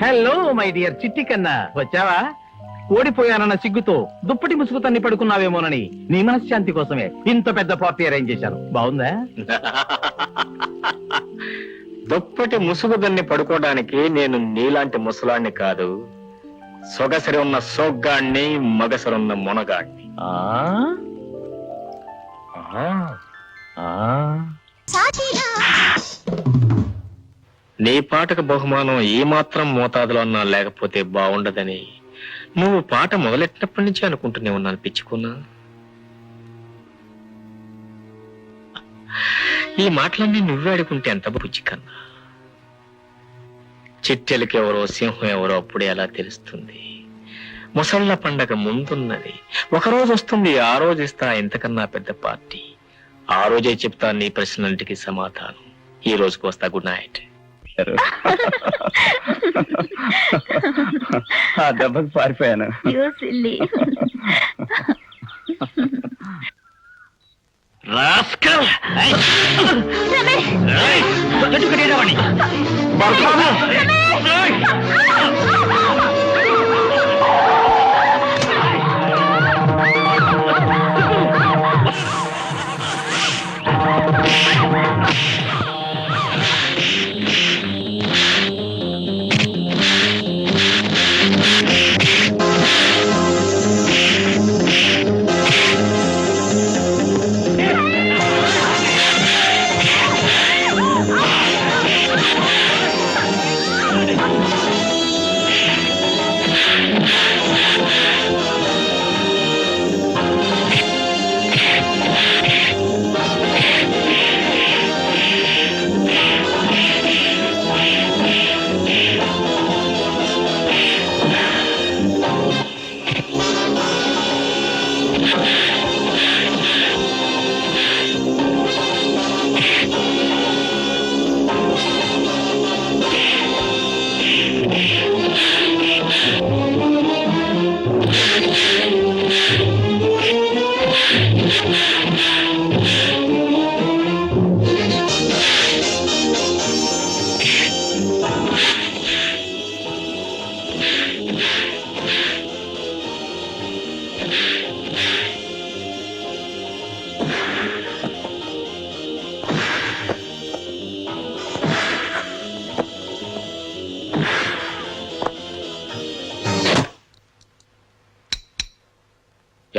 Hello my dear చిట్టి కన్నా, వచ్చావా? ఓడిపోయానన్న సిగ్గుతో దుప్పటి ముసుగు తన్ని పడుకున్నావేమోనని నీ మనశ్శాంతి కోసమే ఇంత పెద్ద పార్టీ అరేంజ్ చేశాను. బాగుందా? దుప్పటి ముసుగు దాన్ని పడుకోవడానికి నేను నీలాంటి ముసలాన్ని కాదు, సొగసరి ఉన్న సోగ్గాన్ని, మగసరున్న మునగాన్ని. నీ పాటకు బహుమానం ఈ మాత్రం మోతాదులో అన్నా లేకపోతే బాగుండదని నువ్వు పాట మొదలెట్టినప్పటి నుంచి అనుకుంటూనే ఉన్నాను పిచ్చుకున్నా. ఈ మాటలన్నీ నువ్వే అడుగుంటే ఎంత బుజ్జి కన్నా. చిట్టెలకి ఎవరో సింహం ఎవరో అప్పుడే ఎలా తెలుస్తుంది. ముసళ్ళ పండగ ముందున్నది, ఒకరోజు వస్తుంది, ఆ రోజు ఇస్తా ఇంతకన్నా పెద్ద పార్టీ. ఆ రోజే చెప్తా నీ ప్రశ్నలన్నిటికీ సమాధానం. ఈ రోజుకి వస్తా. Good night. ఆ దెబ్బకి పారిపోయాను.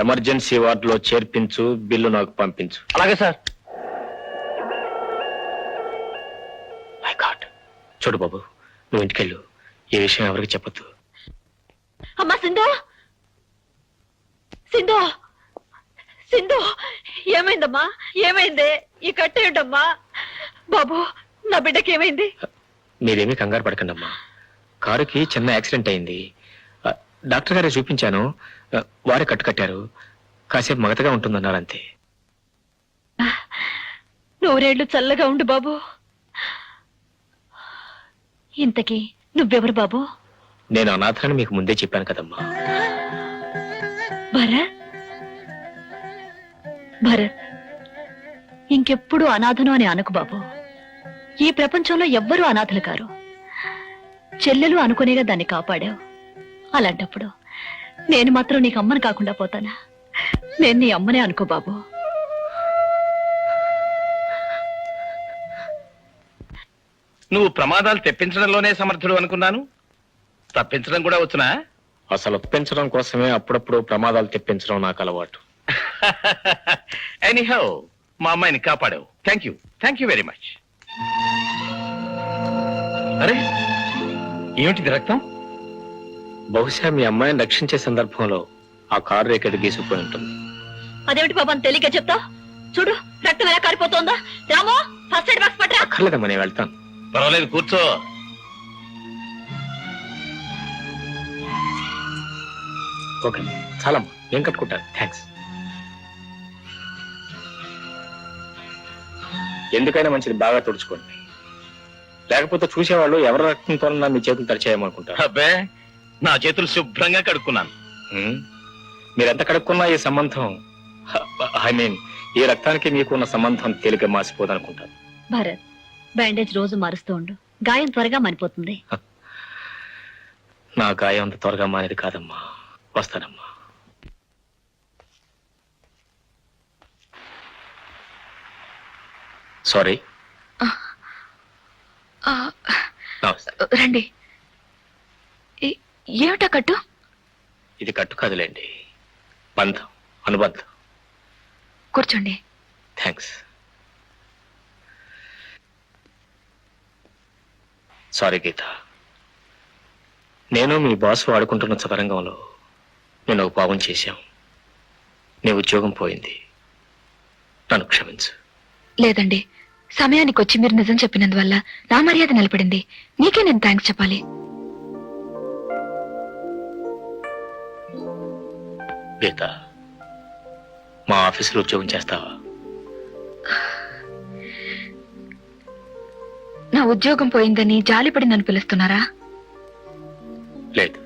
ఎమర్జెన్సీ వార్డులో చేర్పించు, బిల్లు నాకు పంపించు. అలాగే సార్. My God. చూడు బాబు, నువ్వు ఇంటికెళ్ళు, ఈ విషయం ఎవరికి చెప్పొద్దు. అమ్మా సింధు, సింధు, సింధు, ఏమైందమ్మా? ఏమైంది? ఈ కట్టేయడమ్మా. బాబు, నా బిడ్డకి ఏమైంది? మీరేమీ కంగారు పడకండి అమ్మా. కారుకి చిన్న యాక్సిడెంట్ అయింది. డాక్టర్ గారే చూపించాను, వారే కట్టారు. కాసేపు మగతగా ఉంటుందన్నారు అంతే. నూరేళ్లు చల్లగా ఉండు బాబు. ఇంతకీ నువ్వెవరు బాబు? నేను అనాథని మీకు ముందే చెప్పాను కదమ్మా. భరత్, భరత్, ఇంకెప్పుడు అనాథను అని అనకు బాబు. ఈ ప్రపంచంలో ఎవ్వరూ అనాథలు కారు. చెల్లెలు అనుకునేగా దాన్ని కాపాడావు. అలాంటప్పుడు నేను మాత్రం నీకు అమ్మని కాకుండా పోతానా? నేను నీ అమ్మనే అనుకో బాబు. నువ్వు ప్రమాదాలు తెప్పించడంలోనే సమర్థుడు అనుకున్నాను. తప్పించడం కూడా వచ్చునా? అసలు ఒప్పించడం కోసమే అప్పుడప్పుడు ప్రమాదాలు తెప్పించడం నాకు అలవాటు. ఎనీహౌ, మా అమ్మాయిని కాపాడావు. Thank you very much. అరే, ఏమిటిది? రక్తం? బహుశా మీ అమ్మాయిని రక్షించే సందర్భంలో ఆ కారు రేకెడు గీసుకుపోయి ఉంటుంది. అదేమిటి బాబు అని తెలియక చెప్తా? చూడు, రక్తం ఎలా కారిపోతుందా. రామో, ఫస్ట్ ఎయిడ్ బాక్స్ పట్టరా. అక్కర్లేదమ్మా, నేను వెళ్తాను. పర్వాలేదు, కూర్చో. ఓకే, చాలమ్మా, నేను కట్టుకుంటాను. థ్యాంక్స్. ఎందుకైనా మంచిది, బాగా తుడుచుకోండి. లేకపోతే చూసేవాళ్ళు ఎవరి రక్తంతో మీ చేతులు తరిచేయమనుకుంటారు. అబ్బే, నా చేతులు శుభ్రంగా కడుక్కున్నాను. మీరెంత కడుక్కున్నా ఈ సంబంధం, ఐ మీన్ ఈ రక్తానికి మీకు ఉన్న సంబంధం తేలిక మాసిపోదనుకుంటాను. భరత్, బ్యాండేజ్ రోజు మారుస్తూ ఉండు. గాయం త్వరగా మనిపోతుంది. నా గాయం అంత త్వరగా మానేది కాదమ్మా. వస్తానమ్మా. సారీ. నమస్తే. రండి. ఏమిటా కట్టు? ఇది కట్టు కాదులేండి, బంధం, అనుబంధం. కూర్చోండి. థ్యాంక్స్. సారీ గీత, నేను మీ బాస్ వాడుకుంటున్న చదరంగంలో నేను ఒక పాపం చేశాం. నీ ఉద్యోగం పోయింది, నన్ను క్షమించు. లేదండి, సమయానికి వచ్చి మీరు నిజం చెప్పినందువల్ల నా మర్యాద నిలబడింది. నీకే నేను థ్యాంక్స్ చెప్పాలి. గీత, మా ఆఫీసులో ఉద్యోగం చేస్తావా? నా ఉద్యోగం పోయిందని జాలిపడి నన్ను పిలుస్తున్నారా? లేదు,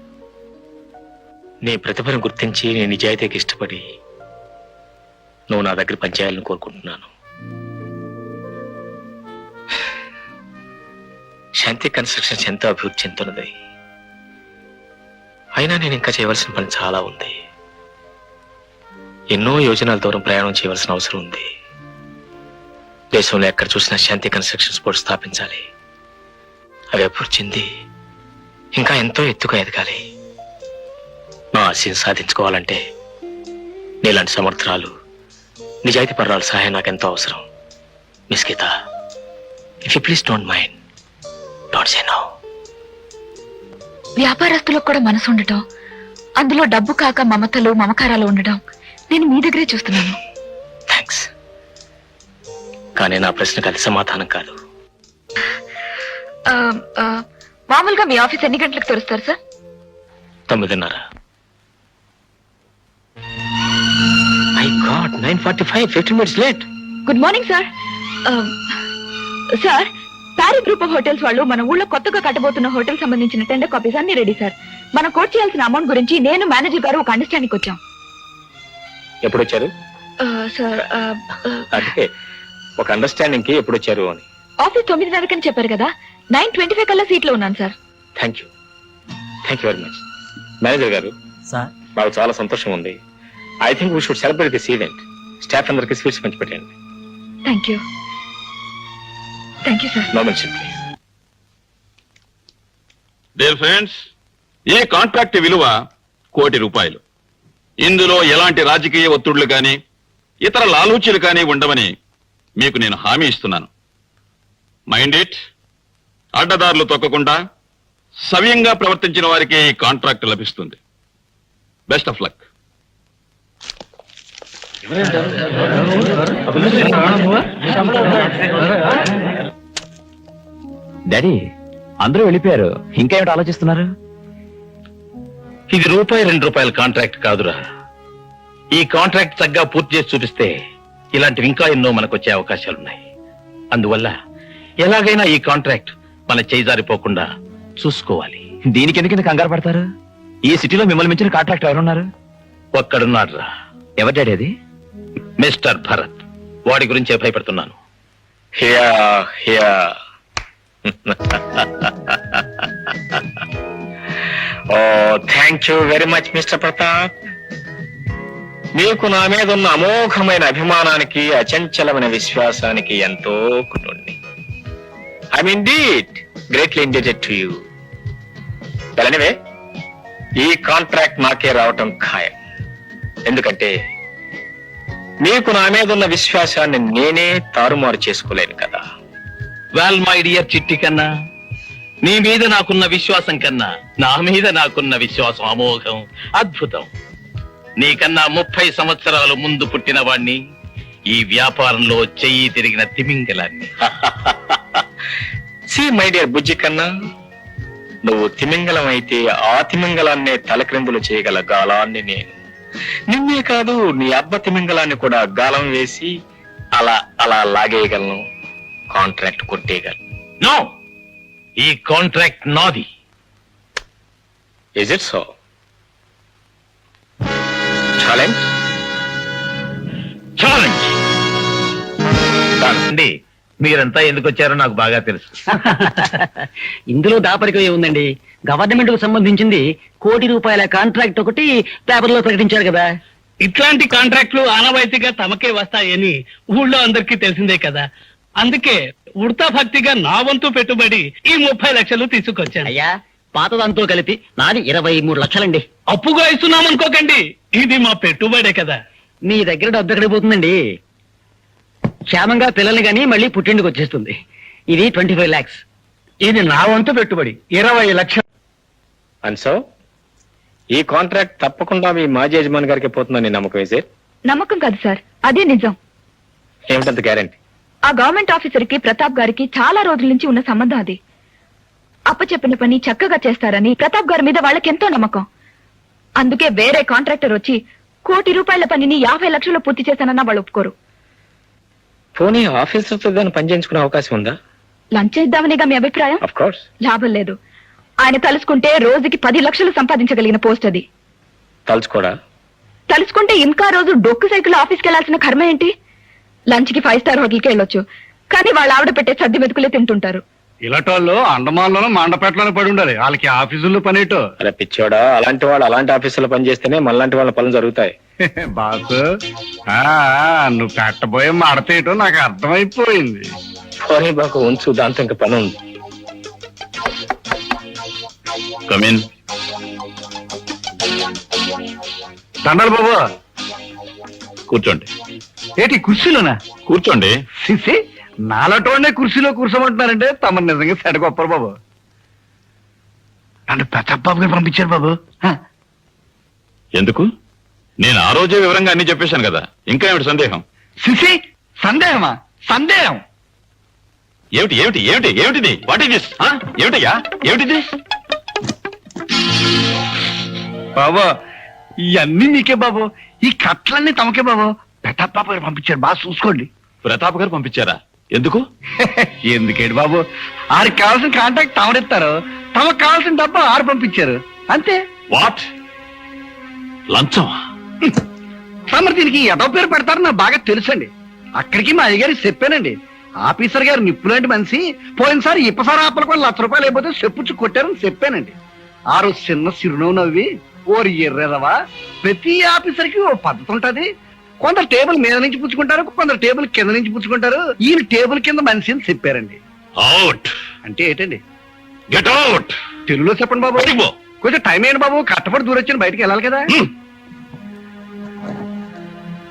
నీ ప్రతిభను గుర్తించి నీ నిజాయితీకి ఇష్టపడి నువ్వు నా దగ్గర పనిచేయాలని కోరుకుంటున్నాను. శాంతి కన్స్ట్రక్షన్స్ ఎంతో అభివృద్ధి చెందుతున్నది. అయినా నేను ఇంకా చేయవలసిన పని చాలా ఉంది. ఎన్నో యోజనాల దూరం ప్రయాణం చేయవలసిన అవసరం ఉంది. దేశంలో ఎక్కడ చూసినా శాంతి కన్స్ట్రక్షన్స్ బోర్డు స్థాపించాలి. అవి అభివృద్ధి చెంది ఇంకా ఎంతో ఎత్తుగా ఎదగాలి. నా ఆశయం సాధించుకోవాలంటే నీలాంటి సమర్థురాలు, నిజాయితీ పర్రాల సహాయం నాకెంతో అవసరం. Miss Geetha, if you please don't mind, don't say no. వ్యాపారస్తులకు కూడా మనసు ఉండటం, అందులో డబ్బు కాక మమతలు మమకారాలు ఉండడం నేను మీ దగ్గరే చూస్తున్నాను. థ్యాంక్స్. కానీ నా ప్రశ్నకు అది సమాధానం కాదు. మామూలుగా మీ ఆఫీస్ ఎన్ని గంటలకు తెరుస్తారు sir? 9:30. My god, 9:45, 15 minutes late. Good morning sir. Sir, Parry group of hotels వాళ్ళు మన ఊళ్ళో కొత్తగా కట్టబోతున్న హోటల్ సంబంధించిన టెండర్ కాపీస్ అన్ని రెడీ సార్. మనం కోట్ చేయాల్సిన అమౌంట్ గురించి నేను మేనేజర్ గారు ఒక అండర్స్టాండింగ్ వచ్చాం. ఎప్పుడు వచ్చారు? సార్, అంటే ఒక అండర్స్టాండింగ్ కి ఎప్పుడు వచ్చారు అని. ఆఫీస్ 9:30 చెప్పారు కదా, 9:25 కల్లా సీట్ లో ఉన్నాను sir. Thank you very much. Manager గారు, నాకు చాలా సంతోషం ఉంది. I think we should celebrate this event. Staff అందరికి స్వీట్స్ పంచి పెట్టండి. Thank you sir. No mention please. Dear friends, ఈ కాంట్రాక్ట్ విలువ ₹1,00,00,000. ఇందులో ఎలాంటి రాజకీయ ఒత్తిళ్లు కానీ ఇతర లాలూచీలు కానీ ఉండవని మీకు నేను హామీ ఇస్తున్నాను. మైండ్ ఇట్, అడ్డదారులు తొక్కకుండా సవ్యంగా ప్రవర్తించిన వారికి ఈ కాంట్రాక్ట్ లభిస్తుంది. Best of luck. డాడీ, అందరూ వెళ్ళిపోయారు, ఇంకా ఏమిటి ఆలోచిస్తున్నారు? ఇది ₹2 కాంట్రాక్ట్ కాదురా. ఈ కాంట్రాక్ట్ చక్కగా పూర్తి చేసి చూపిస్తే ఇలాంటివి ఇంకా ఎన్నో మనకు వచ్చే అవకాశాలున్నాయి. అందువల్ల ఎలాగైనా ఈ కాంట్రాక్ట్ మన చేజారిపోకుండా చూసుకోవాలి. దీనికి ఎందుకు కంగారు పడతారు? ఈ సిటీలో మిమ్మల్ని మించిన కాంట్రాక్ట్ ఎవరున్నారు? ఒక్కడున్నాడురా. ఎవరు డాడీ అది? మిస్టర్ భరత్. వాడి గురించే భయపడుతున్నాను. Hear hear. ఓ, thank you very much mister Pratap. మీకు నా మీద ఉన్న అమోఘమైన అభిమానానికి, అచంచలమైన విశ్వాసానికి ఎంతో కృతజ్ఞుడిని. I'm indeed greatly indebted to you. Well, anyway, ఈ కాంట్రాక్ట్ నాకే రావటం ఖాయం. ఎందుకంటే మీకు నా మీద ఉన్న విశ్వాసాన్ని నేనే తారుమారు చేసుకోలేను కదా. వెల్ మై డియర్ చిట్టి కన్నా, నీ మీద నాకున్న విశ్వాసం కన్నా నా మీద నాకున్న విశ్వాసం అమోఘం, అద్భుతం. నీకన్నా 30 సంవత్సరాలు ముందు పుట్టిన వాణ్ణి, ఈ వ్యాపారంలో చెయ్యి తిరిగిన తిమింగలాన్ని. సి మై డియర్ బుజ్జి కన్నా, నువ్వు తిమింగలం అయితే ఆ తిమింగలాన్నే తలక్రిందులు చేయగల గాలాన్ని నేను. నిన్నే కాదు, నీ అబ్బ తిమింగలాన్ని కూడా గాలం వేసి అలా అలా లాగేయగలను, కాంట్రాక్ట్ కొట్టేయగలను. నో, ఈ కాంట్రాక్ట్ నాది. Is it so? Challenge? Challenge అండి. మీరంతా ఎందుకు వచ్చారో నాకు బాగా తెలుసు. ఇందులో దాపరికం ఏముందండి? గవర్నమెంట్ కు సంబంధించింది ₹1,00,00,000 కాంట్రాక్ట్ ఒకటి పేపర్లో ప్రకటించారు కదా. ఇట్లాంటి కాంట్రాక్టులు ఆనవాయితీగా తమకే వస్తాయని ఊళ్ళో అందరికీ తెలిసిందే కదా. అందుకే ఉడతా భక్తిగా నా వంతు పెట్టుబడి ఈ 30 లక్షలు తీసుకొచ్చాను. అయ్యా, పాతదంతో కలిపి నాది 23 లక్షలండి. అప్పుగా ఇస్తున్నాం అనుకోకండి, ఇది మా పెట్టుబడే కదా. మీ దగ్గర డబ్బు ఎక్కడికి పోతుందండి? క్షేమంగా పిల్లల్ని గాని మళ్ళీ పుట్టింటికి వచ్చేస్తుంది. ఇది 25 lakhs. ఇది నా వంతు పెట్టుబడి 20 లక్షలు. అండ్ సో ఈ కాంట్రాక్ట్ తప్పకుండా మీ మాజీ యజమాని గారికి పోతుందని నమ్మకం సార్? నమ్మకం కాదు సార్, అదే నిజం. ఏమిటంత గ్యారంటీ? ఆ గవర్నమెంట్ ఆఫీసర్ కి ప్రతాప్ గారికి చాలా రోజుల నుంచి ఉన్న సంబంధం అది. అప్పచెప్పిన పని చక్కగా చేస్తారని ప్రతాప్ గారి మీద వాళ్ళకెంతో నమ్మకం. అందుకే వేరే కాంట్రాక్టర్ వచ్చి ₹1,00,00,000 పనిని 50 లక్షలు పూర్తి చేశానన్నా వాళ్ళు ఒప్పుకోరు. పోనీ ఆఫీసర్తో దాన్ని పనిచేయించుకునే అవకాశం ఉందా? లంచం ఇద్దామనేగా మీ అభిప్రాయం? Of course. లాభం లేదు. ఆయన తలుసుకుంటే రోజుకి 10 లక్షలు సంపాదించగలిగిన పోస్ట్ అది. తలుచుకోడా? తలుసుకుంటే ఇంకా రోజు డొక్కు సైకిల్ ఆఫీస్కి వెళ్లాల్సిన కర్మ ఏంటి? లంచ్ కి 5 స్టార్ హోటల్కి వెళ్ళొచ్చు, కానీ వాళ్ళ ఆవిడ పెట్టే సర్ది మెతుకులే తింటుంటారు. ఇలాటోళ్ళు అండమాన్లోనూ మండపేటలోనే పడి ఉండాలి, వాళ్ళకి ఆఫీసుల్లో పనేటో. అలా పిచ్చోడా, అలాంటి వాళ్ళు అలాంటి ఆఫీసులో పనిచేస్తేనే మనలాంటి వాళ్ళ పనులు జరుగుతాయి. బాసు, నువ్వు పెట్టబోయే మడతేటో నాకు అర్థమైపోయింది. పోనీ బాకు ఉంచు, దాంతో ఇంకా పని ఉంది. కమిన్. దండాలి బాబు. కూర్చోండి. ఏంటి కుర్చీలోనా? కూర్చోండి. సిసి నాలటోనే కుర్చీలో కూర్చోమంటున్నారంటే తమ నిజంగా సెడ గొప్పరు బాబు. నన్ను ప్రతాప్ బాబు గారు పంపించారు బాబు. ఎందుకు? నేను ఆ రోజే వివరంగా అన్ని చెప్పేశాను కదా, ఇంకా ఏమిటి సందేహం? సిసి సందేహమా? సందేహం ఏమిటి ఏమిటి ఏమిటి ఏమిటిది? What is this? ఏమిటయ్యా, ఏమిటిది? బాబు, ఇవన్నీ మీకే బాబు, ఈ కట్లన్నీ తమకే బాబు. ప్రతాప్ బాబు గారు పంపించారు, బాగా చూసుకోండి. ప్రతాప్ గారు పంపించారా? ఎందుకు? ఎందుకేంటి బాబు, ఆరికి కావాల్సిన కాంటాక్ట్ తమరిస్తారు, తమకు కావాల్సిన డబ్బు ఆరు పంపించారు, అంతే. వాట్? లంచమా? తమరు దీనికి ఎదో పేరు పెడతారు నాకు బాగా తెలుసండి. అక్కడికి మా అయ్యగారికి చెప్పానండి. ఆఫీసర్ గారు నిప్పులాంటి మనిషి, పోయినసారి ఇప్పసారి ఆపలకు ₹1,00,000 అయిపోతే చెప్పుచ్చు కొట్టారని చెప్పానండి. ఆ రోజు చిన్న చిరునవ్వు నవ్వి, ఓరి ఎర్రెదవా, ప్రతి ఆఫీసర్కి ఓ పద్ధతి ఉంటది. కొందరు టేబుల్ మీద నుంచి పుచ్చుకుంటారు, కొందరు టేబుల్ కింద నుంచి పుచ్చుకుంటారు. ఈయన టేబుల్ కింద మనిషి అని చెప్పారండి. అవుట్. అంటే ఏంటండి? Get out. తెలుగులో చెప్పండి బాబు. బయటికి పో. కొంచెం టైం ఏంటి బాబు, కట్టపడి దూరొచ్చిన బయటికి వెళ్ళాలి కదా.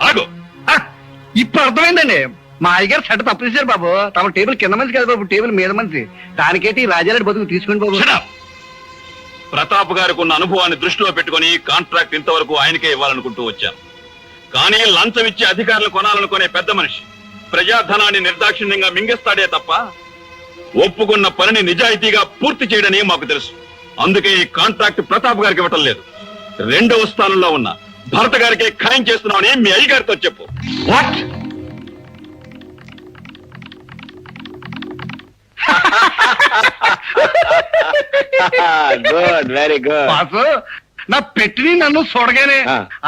ఆగు. ఇప్పుడు అర్థమైందండి. మా అయ్యగారు సెట తప్పు చేశారు బాబు. తమ టేబుల్ కింద మనిషి కదా బాబు, టేబుల్ మీద మనిషి. దానికేటి రాజారెడ్డి బతుకు తీసుకోండి బాబు. Shut up. ప్రతాప్ గారికి ఉన్న అనుభవాన్ని దృష్టిలో పెట్టుకుని కాంట్రాక్ట్ ఇంతవరకు ఆయనకే ఇవ్వాలనుకుంటూ వచ్చాను. కానీ లంచం ఇచ్చి అధికారులు కొనాలనుకునే పెద్ద మనిషి ప్రజాధనాన్ని నిర్దాక్షిణ్యంగా మింగేస్తాడే తప్ప ఒప్పుకున్న పనిని నిజాయితీగా పూర్తి చేయడని మాకు తెలుసు. అందుకే ఈ కాంట్రాక్ట్ ప్రతాప్ గారికి ఇవ్వటం లేదు. 2వ స్థానంలో ఉన్న భరత్ గారికి ఖాయం చేస్తున్నామని మీ అయ్యగారితో చెప్పు. What? Good, very good. Boss, నా పెట్టిని నన్ను చూడగానే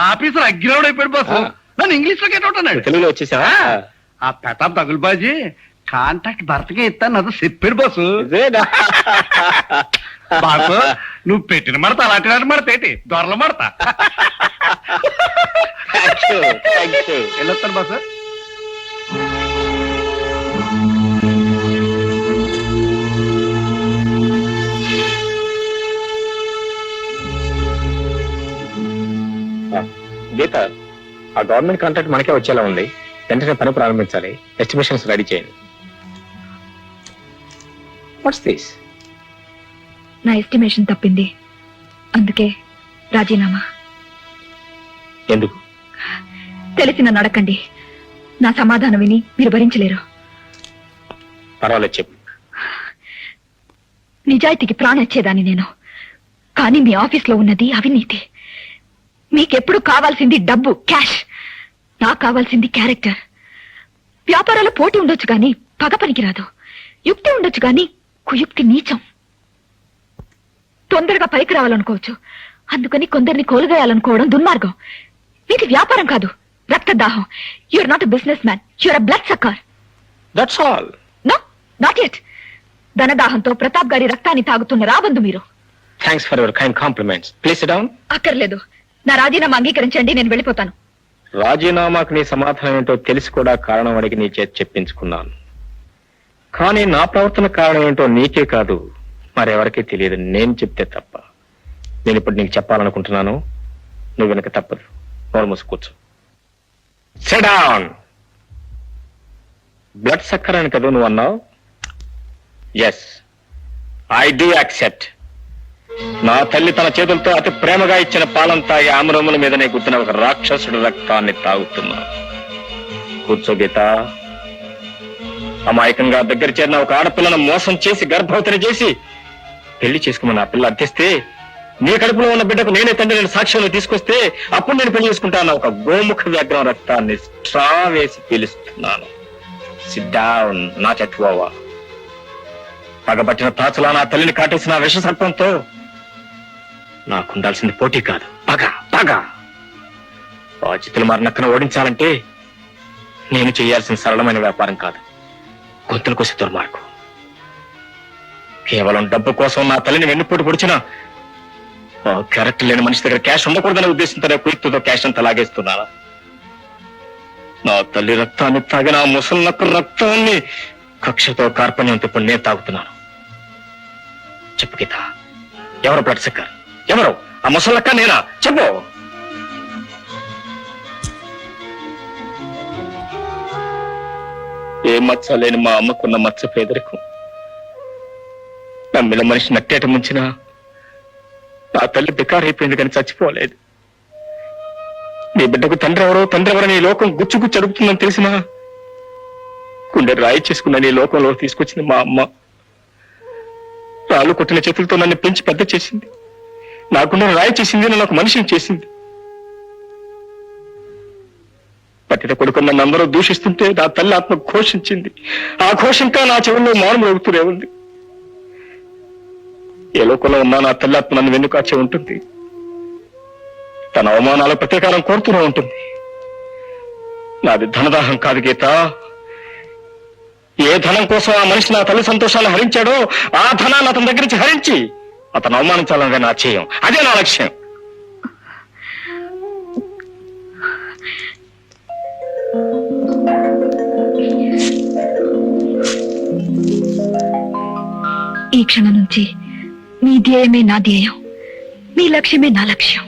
ఆఫీసర్ అగ్గిరావుడు అయిపోయాడు బాసు. నన్ను ఇంగ్లీష్ లో గెట్ అన్నాడు. తెలుగులో వచ్చేసావా? ఆ ప్రతాప్ తగులుబాజీ కాంటాక్ట్ భర్తగా ఇస్తాను నాతో చెప్పాడు బాసు. బాసు, నువ్వు పెట్టిన మడత అలాంటి మడత ఏంటి, దొరల మడత. వెళ్ళొస్తాను బాసు. గీత, ఆ గవర్నమెంట్ కాంట్రాక్ట్ మనకే వచ్చేలా ఉంది. వెంటనే పని ప్రారంభించాలి. ఎస్టిమేషన్స్ రెడీ చేయండి. What's this? నా ఎస్టిమేషన్ తప్పింది, అందుకే రాజీనామా. ఎందుకు? తెలిసిన నడకండి. నా సమాధానం విని మీరు భరించలేరు. పర్వాలేదు, చెప్పు. నిజాయితీకి ప్రాణిచ్చేదాన్ని నేను, కానీ మీ ఆఫీస్లో ఉన్నది అవినీతి. మీకెప్పుడు కావాల్సింది డబ్బు, క్యాష్. నాకు కావాల్సింది క్యారెక్టర్. వ్యాపారాలు పోటీ ఉండొచ్చు కానీ పగ పనికిరాదు. యుక్తి ఉండొచ్చు కానీ కుయుక్తి నీచం. తొందరగా పైకి రావాలనుకోవచ్చు, అందుకని కొందరిని కోలుగేయాలనుకోవడం దుర్మార్గం. మీది వ్యాపారం కాదు, రక్తదాహం. You're not a businessman, you're a bloodsucker. That's all. Not at. ధనదాహంతో ప్రతాప్ గారి రక్తాన్ని తాగుతున్న రాబందు మీరు. Thanks for your kind compliments. Please sit down. అక్కర్లేదు. నా రాజీనామా అంగీకరించండి, నేను వెళ్ళిపోతాను. రాజీనామాకు నీ సమాధానం ఏంటో తెలిసి కూడా కారణం అడిగి నీ చేతి చెప్పించుకున్నాను. కానీ నా ప్రవర్తన కారణం ఏంటో నీకే కాదు మరెవరికీ తెలియదు. నేను చెప్తే తప్ప. నేను ఇప్పుడు నీకు చెప్పాలనుకుంటున్నాను. నువ్వు వెనక తప్పదు. నోరు మూసి కూర్చో. SIT down. బ్లడ్ సక్కర్ అని కదా నువ్వు అన్నావు? Yes, I do accept. నా తల్లి తన చేతులతో అతి ప్రేమగా ఇచ్చిన పాలంతా ఈ ఆమరముల మీదనే గుర్తున్న ఒక రాక్షసుడు రక్తాన్ని తాగుతున్నా. కూర్చో గీత. అమాయకంగా దగ్గర చేరిన ఒక ఆడపిల్లను మోసం చేసి గర్భవతిని చేసి పెళ్లి చేసుకోమని ఆ పిల్ల అర్థిస్తే, నీ కడుపులో ఉన్న బిడ్డకు నేనే తండ్రి నేను సాక్ష్యంలో తీసుకొస్తే అప్పుడు నేను పెళ్లి చేసుకుంటాను. ఒక గోముఖ వ్యాఘ్రం రక్తాన్ని స్ట్రా వేసి పీలుస్తున్నాను. SIT down. నా చచ్చిపోవా. పగబట్టిన తాచులా నా తల్లిని కాటేసిన విష సర్పంతో నాకుండాల్సింది పోటీ కాదు, పగ. పగ. ఆ చిత్తులు మారినక్కను ఓడించాలంటే నేను చేయాల్సిన సరళమైన వ్యాపారం కాదు, గొంతులు కోసి దుర్మార్గం. కేవలం డబ్బు కోసం నా తల్లిని వెన్నుపోటు పొడిచిన క్యారెక్టర్ లేని మనిషి దగ్గర క్యాష్ ఉండకూడదనే ఉద్దేశంతోనే కుర్తుతో క్యాష్ అంతా లాగేస్తున్నాను. నా తల్లి రక్తాన్ని తాగిన ఆ ముసలినక్క రక్తాన్ని కక్షతో కార్పణ్యంతో ఇప్పుడు నేను తాగుతున్నాను. చెప్పు గీత, ఎవరు బ్లడ్ సక్కర్? ఎవరు ఆ ముసలక్క? నేనా? చెప్పు. ఏ మచ్చ లేని మా అమ్మకున్న మచ్చ పేదరికం నమ్మిన మనిషి నట్టేట ముంచిన నా తల్లి బికారైపోయింది కానీ చచ్చిపోలేదు. నీ బిడ్డకు తండ్రి ఎవరని ఈ లోకం గుచ్చు అడుగుతుందని తెలిసినా గుండె రాయి చేసుకున్న నీ లోకంలో తీసుకొచ్చింది మా అమ్మ. రాళ్ళు కొట్టిన చేతులతో నన్ను పెంచి పెద్ద చేసింది. నా గుండె రాయి చేసింది, నన్ను ఒక మనిషిని చేసింది. పతిత కొడుకు నన్ను అందరూ దూషిస్తుంటే నా తల్లి ఆత్మ ఘోషించింది. ఆ ఘోషంకా నా చెవుల్లో మౌనం రేగుతూనే ఉంది. ఏ లోకంలో ఉన్నా నా తల్లి ఆత్మ నన్ను వెన్నుకాచే ఉంటుంది. తన అవమానాల ప్రతీకారం కోరుతూనే ఉంటుంది. నాది ధనదాహం కాదు గీత. ఏ ధనం కోసం ఆ మనిషి నా తల్లి సంతోషాన్ని హరించాడో ఆ ధనాన్ని అతని దగ్గర నుంచి హరించి అతను అవమానించాలనే నా చేయం. అదే నా లక్ష్యం. ఈ క్షణం నుంచి మీ ధ్యేయమే నా ధ్యేయం, మీ లక్ష్యమే నా లక్ష్యం.